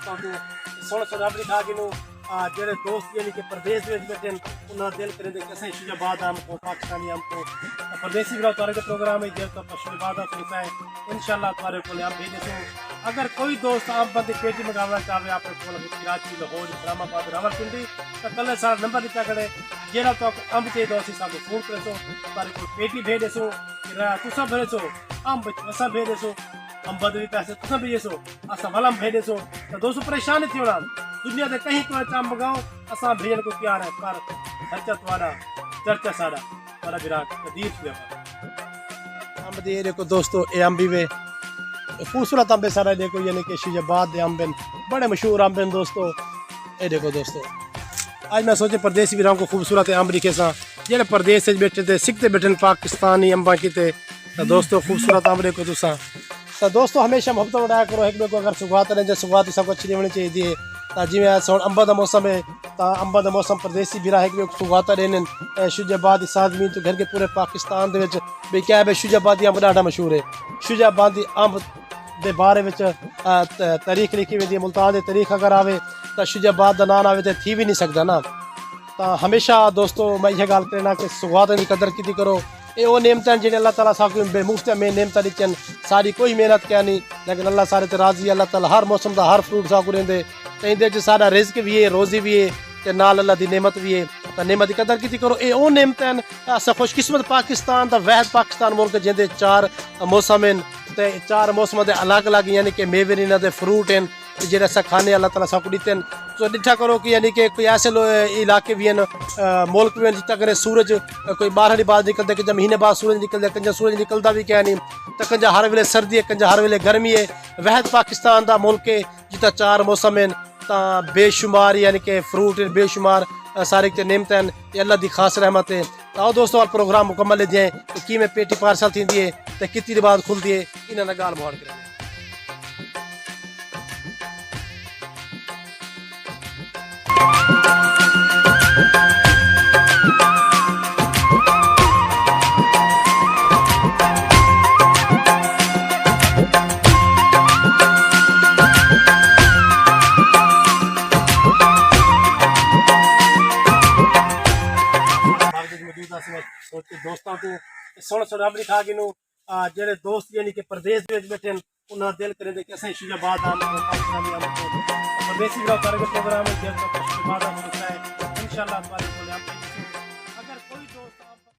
दोस्तों को सुन सुन रब लिखा कि जेड़े दोस्त यानी कि प्रदेश में बैठे उन्हें दिल करे कि असें शुजाबाद हमको पाकिस्तानी हमको प्रदेसी भी तुम्हारे के प्रोग्राम है जेल तो शुजाबाद सुनता है इंशाल्लाह तुम्हारे को हम भेजे सो अगर कोई दोस्त आप बंद पेटी मंगाना चाहे आप कराची लाहौर इस्लामाबाद रावलपिंडी तो कल सारा नंबर दिता करे जेड़ा तो अंब चाहिए दोस्त हिसाब से फोन करे सो तुम्हारे को पेटी भेजे सो तुसा भेजे सो अंब असा भेजे सो अंब भी पैसे तुसा भेजे सो असा वलम भेजे सो तो दोस्तों परेशान थी होना दुनिया के कहीं को चाम मंगाओ असा भेजन को तैयार है पर खर्चा तुम्हारा चर्चा सारा तुम्हारा विराट कदीर से अंब दे देखो दोस्तों ये अंबी वे खूबसूरत अंबे सारा देखो यानी कि शुजाबाद दे अंबे बड़े मशहूर अंबे दोस्तों ये देखो दोस्तों आज मैं सोचे प्रदेसी भी को खूबसूरत अंब दिखे सा जेड़े प्रदेश से बैठे थे सिखते बैठे पाकिस्तानी अंबा की तो दोस्तों खूबसूरत अंब देखो तुसा तो दोस्तों हमेशा मोहब्बत बढ़ाया करो एक को अगर सुगात ने जो सुगात सब अच्छी होनी चाहिए जिमें अंबा का मौसम है तो अंबा का मौसम प्रदेसी भी है सुगाता रहने शुजाबाद साजमी तो घर के पूरे पाकिस्तान के भी क्या है शुजाबादी अंब ज़्यादा मशहूर है शुजाबादी अंब के बारे में तारीख लिखी हुई मुल्तान की तारीख अगर आए तो शुजाबाद का नाम आए तो थी भी नहीं सकता ना तो हमेशा दोस्तों मैं यह गल करना कि सुगात की कदर की करो ये वो नेमत हैं जिन्हें अल्लाह ताला साकू बेमुफ्त में नेमत दिखन सारी कोई मेहनत क्या नहीं लेकिन अल्लाह सारे ते राजी अल्लाह ताला हर मौसम का हर फ्रूट साकू रेंदे तो इंदे सारा रिज्क भी है रोजी भी है ते नाल अल्लाह दी नेमत भी है तो नेमत की कदर की करो ये वो नेमत हैं अस खुशकिस्मत पाकिस्तान का वहद पाकिस्तान मुल्क जिंदे 4 मौसम हैं ते 4 मौसम के अलग अलग यानी कि मेवे इन्हों के फ्रूट हैं जेह्ड़े अस खाने अल्लाह ताला साकू दिते हैं तो डिठा करो कि यानी कि कोई ऐसे इलाके भी हैं मुल्क में जितना करें सूरज कोई 12 बाद निकलते कंजा महीने बाद सूरज निकलते कंजा सूरज निकलता भी क्या नहीं तो कंजा हर वेले सर्दी है कंजा हर वेले गर्मी है वहद पाकिस्तान का मुल्क है जितना 4 मौसम हैं तो बेशुमार यानी कि फ्रूट बेशुमार सारे नेमत हैं ये अल्लाह की खास रहमत है तो आओ दोस्तों वाल प्रोग्राम मुकम्मल जाए कि किमें पेटी पार्सल थी है तो कितनी बाद खुलती है इन्होंने गाल मोड़ करें दोस्तों को सुन सुन रब लिखा कि जेड़े दोस्त यानी कि प्रदेश में बैठे उन्हें दिल करे कि असें शुजाबाद पाकिस्तानी प्रदेसी भी प्रोग्राम है इंशाल्लाह